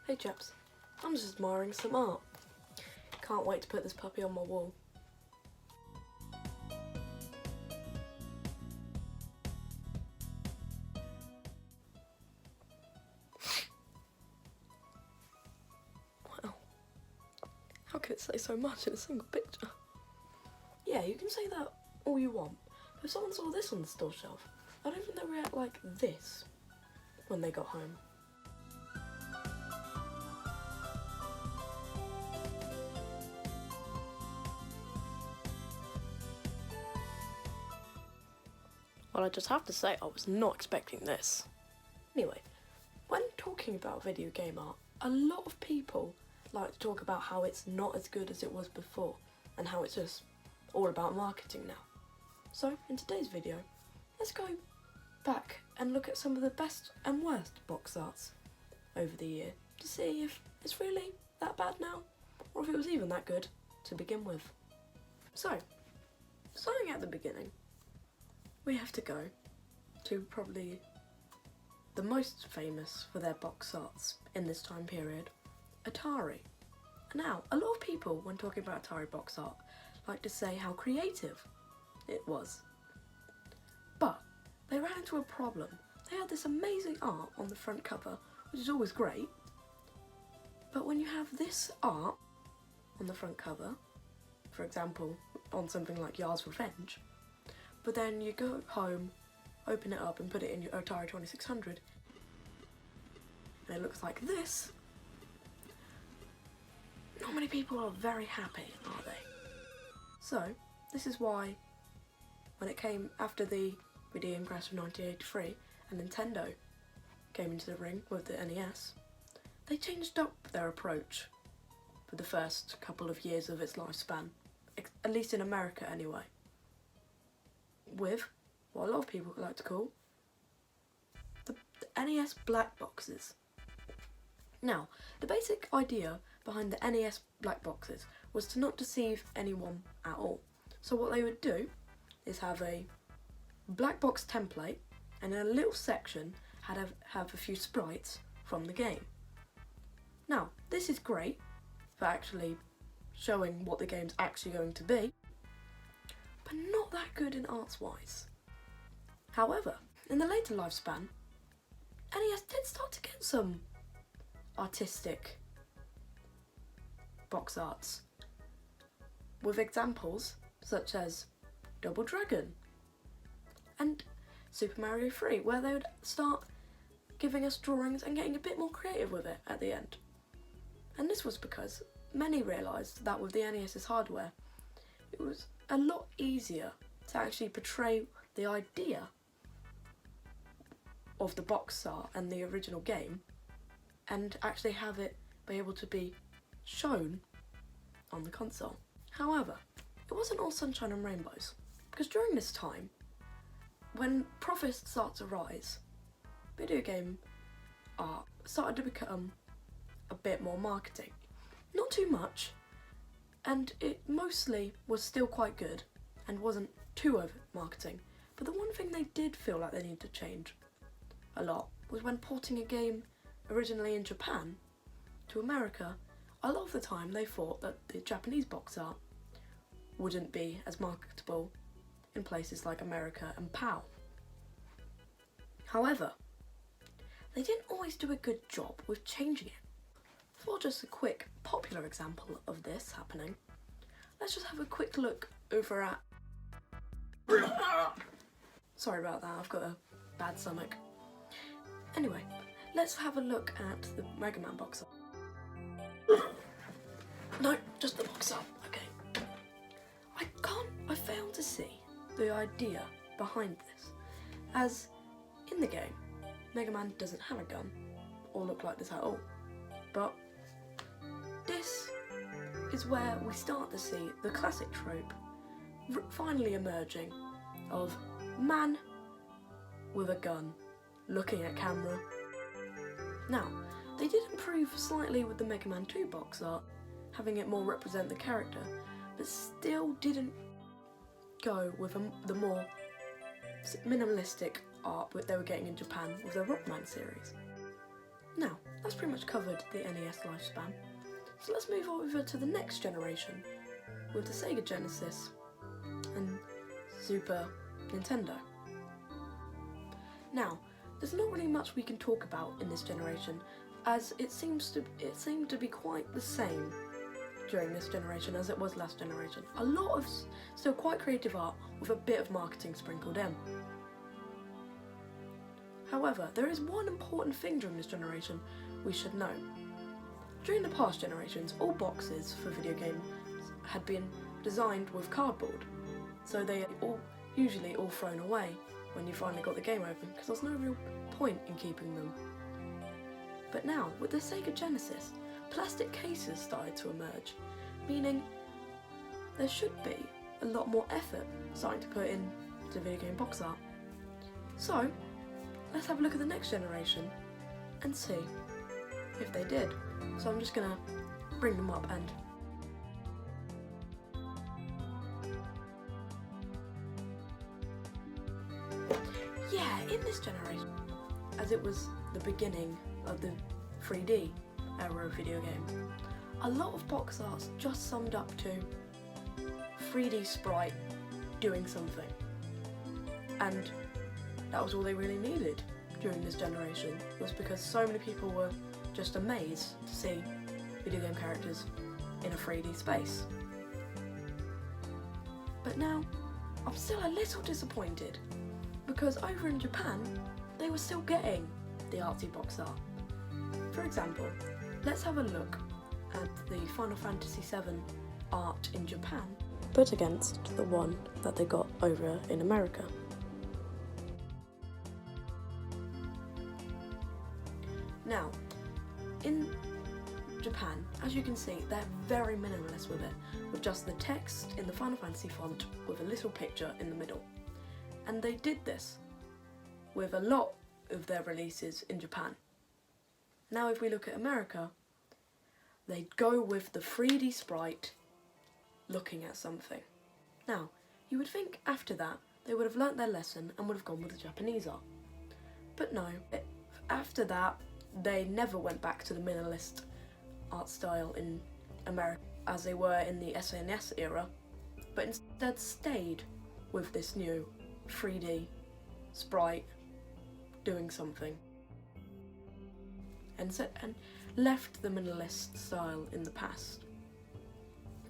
Hey chaps, I'm just admiring some art. Can't wait to put this puppy on my wall. Wow, how can it say so much in a single picture? Yeah, you can say that all you want, but if someone saw this on the store shelf, I don't think they'd react like this when they got home. Well, I just have to say, I was not expecting this. Anyway, when talking about video game art, a lot of people like to talk about how it's not as good as it was before, and how it's just all about marketing now. So, in today's video, let's go back and look at some of the best and worst box arts over the year to see if it's really that bad now, or if it was even that good to begin with. So, starting at the beginning, we have to go to probably the most famous for their box arts in this time period, Atari. Now, a lot of people, when talking about Atari box art, like to say how creative it was. But they ran into a problem. They had this amazing art on the front cover, which is always great, but when you have this art on the front cover, for example, on something like Yar's Revenge, but then you go home, open it up and put it in your Atari 2600, and it looks like this, not many people are very happy, are they? So, this is why, when it came after the video game crash of 1983 and Nintendo came into the ring with the NES, they changed up their approach for the first couple of years of its lifespan, at least in America anyway, with what a lot of people like to call the NES black boxes. Now, the basic idea behind the NES black boxes was to not deceive anyone at all. So what they would do is have a black box template, and in a little section have a few sprites from the game. Now, this is great for actually showing what the game's actually going to be, but not that good in arts-wise. However, in the later lifespan, NES did start to get some artistic box arts, with examples such as Double Dragon and Super Mario 3, where they would start giving us drawings and getting a bit more creative with it at the end. And this was because many realised that with the NES's hardware, it was a lot easier to actually portray the idea of the box art and the original game, and actually have it be able to be shown on the console. However, it wasn't all sunshine and rainbows, because during this time, when profits started to rise, video game art started to become a bit more marketing. Not too much, and it mostly was still quite good and wasn't too over marketing, but the one thing they did feel like they needed to change a lot was when porting a game originally in Japan to America. A lot of the time they thought that the Japanese box art wouldn't be as marketable in places like America and PAL. However, they didn't always do a good job with changing it. For just a quick popular example of this happening, let's just have a quick look over at... Sorry about that, I've got a bad stomach. Anyway, let's have a look at the Mega Man box art. No, just the box art, okay. I failed to see the idea behind this, as in the game, Mega Man doesn't have a gun or look like this at all, but this is where we start to see the classic trope finally emerging of man with a gun looking at camera. Now, they did improve slightly with the Mega Man 2 box art, having it more represent the character, but still didn't go with the more minimalistic art that they were getting in Japan with the Rockman series. Now, that's pretty much covered the NES lifespan, so let's move over to the next generation with the Sega Genesis and Super Nintendo. Now, there's not really much we can talk about in this generation, as it seemed to be quite the same during this generation as it was last generation. A lot of still quite creative art with a bit of marketing sprinkled in. However, there is one important thing during this generation we should know. During the past generations, all boxes for video games had been designed with cardboard, so they are usually all thrown away when you finally got the game open, because there's no real point in keeping them. But now, with the Sega Genesis, plastic cases started to emerge, meaning there should be a lot more effort starting to put into video game box art. So, let's have a look at the next generation and see if they did. So I'm just gonna bring them up and yeah, in this generation, as it was the beginning of the 3D era of video games, a lot of box arts just summed up to 3D sprite doing something, and that was all they really needed during this generation, was because so many people were just amazed to see video game characters in a 3D space. But now, I'm still a little disappointed, because over in Japan, they were still getting the artsy box art. For example, let's have a look at the Final Fantasy VII art in Japan, put against the one that they got over in America. Now, in Japan, as you can see, they're very minimalist with it, with just the text in the Final Fantasy font with a little picture in the middle. And they did this with a lot of their releases in Japan. Now if we look at America, they'd go with the 3D sprite looking at something. Now, you would think after that they would have learnt their lesson and would have gone with the Japanese art. But no, after that they never went back to the minimalist art style in America as they were in the SNES era, but instead stayed with this new 3D sprite doing something, and left the minimalist style in the past.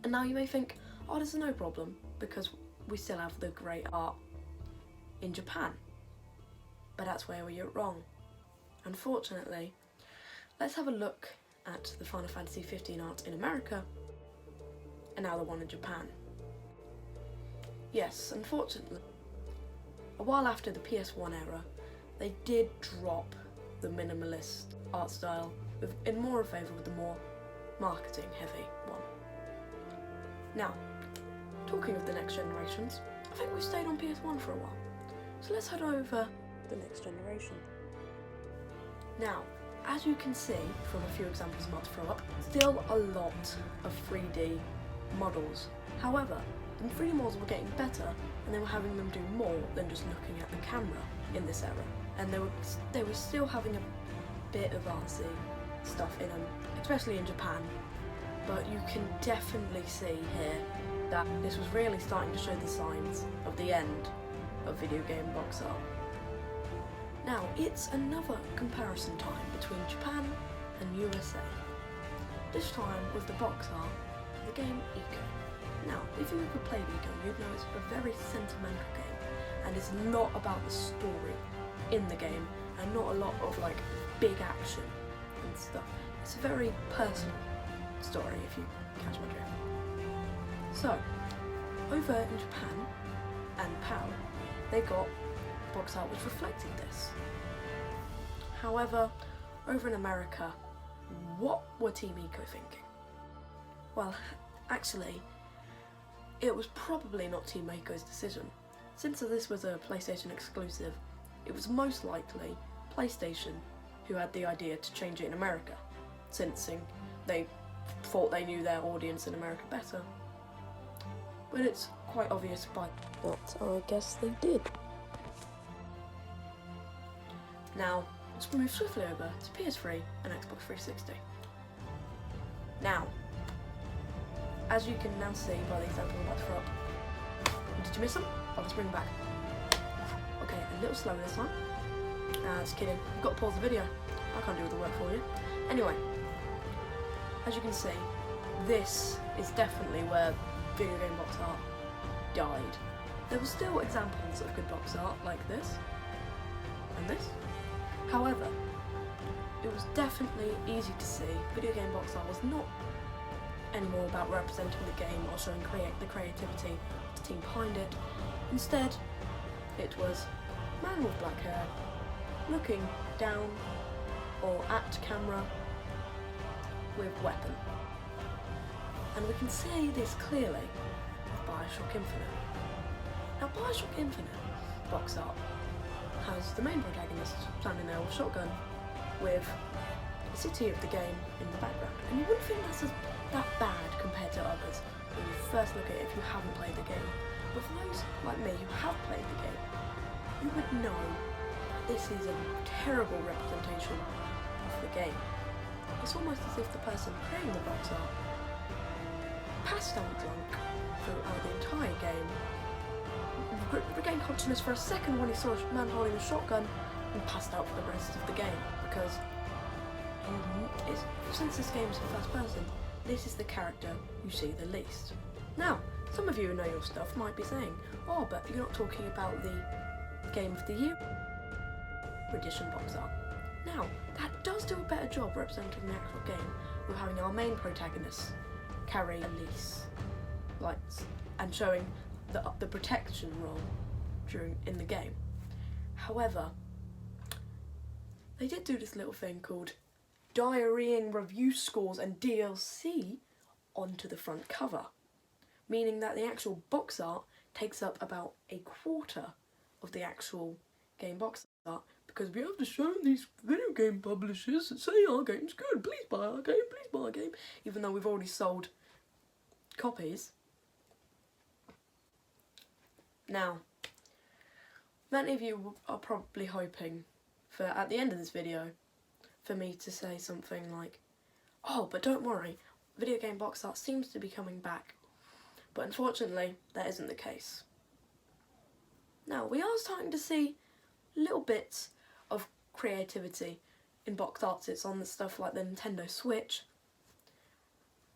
And now you may think, oh, this is no problem because we still have the great art in Japan. But that's where you're wrong. Unfortunately, let's have a look at the Final Fantasy 15 art in America and now the one in Japan. Yes, unfortunately, a while after the PS1 era, they did drop the minimalist art style in more favour with the more marketing heavy one. Now, talking of the next generations, I think we've stayed on PS1 for a while, so let's head over the next generation. Now, as you can see from a few examples I'm about to throw up, still a lot of 3D models. However, the 3D models were getting better and they were having them do more than just looking at the camera in this era. And they were still having a bit of artsy stuff in them, especially in Japan. But you can definitely see here that this was really starting to show the signs of the end of video game box art. Now, it's another comparison time between Japan and USA. This time with the box art of the game Eco. Now, if you ever played Eco, you'd know it's a very sentimental game, and it's not about the story in the game, and not a lot of like big action and stuff. It's a very personal story, if you catch my drift. So, over in Japan and PAL, they got box art which reflected this. However, over in America, what were Team Eco thinking? Well, actually, it was probably not Team Eco's decision. Since this was a PlayStation exclusive, it was most likely PlayStation who had the idea to change it in America, since they thought they knew their audience in America better. But it's quite obvious but I guess they did. Now, let's move swiftly over to PS3 and Xbox 360. Now, as you can now see by the example I'm about to throw up, did you miss them? Oh, let's bring them back. Okay, a little slower this time. Just kidding, you've got to pause the video. I can't do all the work for you. Anyway, as you can see, this is definitely where video game box art died. There were still examples of good box art like this and this. However, it was definitely easy to see video game box art was not anymore about representing the game or showing the creativity of the team behind it. Instead, it was man with black hair looking down or at camera with weapon. And we can see this clearly with BioShock Infinite. Now BioShock Infinite box art has the main protagonist standing there with a shotgun with the city of the game in the background. And you wouldn't think that's that bad compared to others when you first look at it if you haven't played the game. But for those like me who have played the game, you would know that this is a terrible representation of the game. It's almost as if the person creating the box art passed out drunk throughout the entire game, regained consciousness for a second when he saw a man holding a shotgun, and passed out for the rest of the game, because since this game is in first person, this is the character you see the least. Now, some of you who know your stuff might be saying, oh, but you're not talking about the Game of the Year edition box art. Now, that does do a better job representing the actual game, with having our main protagonist carry a leash, lights, and showing the protection role in the game. However, they did do this little thing called diarying review scores and DLC onto the front cover, meaning that the actual box art takes up about a quarter of the actual game box art, because we have to show these video game publishers that say our game's good, please buy our game, please buy our game, even though we've already sold copies. Now, many of you are probably hoping for, at the end of this video, for me to say something like, oh, but don't worry, video game box art seems to be coming back. But unfortunately, that isn't the case. Now, we are starting to see little bits of creativity in box art. It's on the stuff like the Nintendo Switch.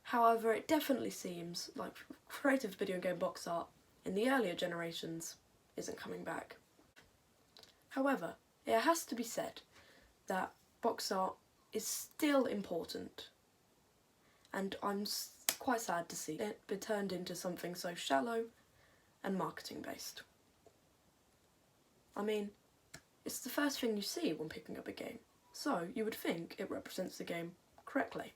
However, it definitely seems like creative video game box art in the earlier generations isn't coming back. However, it has to be said that box art is still important, and I'm quite sad to see it be turned into something so shallow and marketing based. I mean, it's the first thing you see when picking up a game, so you would think it represents the game correctly.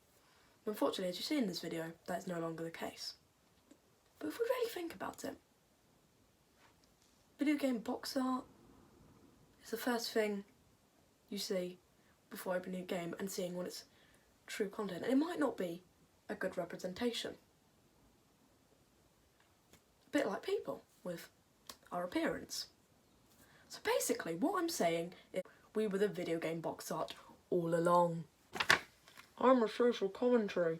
Unfortunately, as you see in this video, that is no longer the case. But if we really think about it, video game box art is the first thing you see before opening a game and seeing what its true content, and it might not be a good representation. A bit like people with our appearance. So basically, what I'm saying is we were the video game box art all along. I'm a social commentary.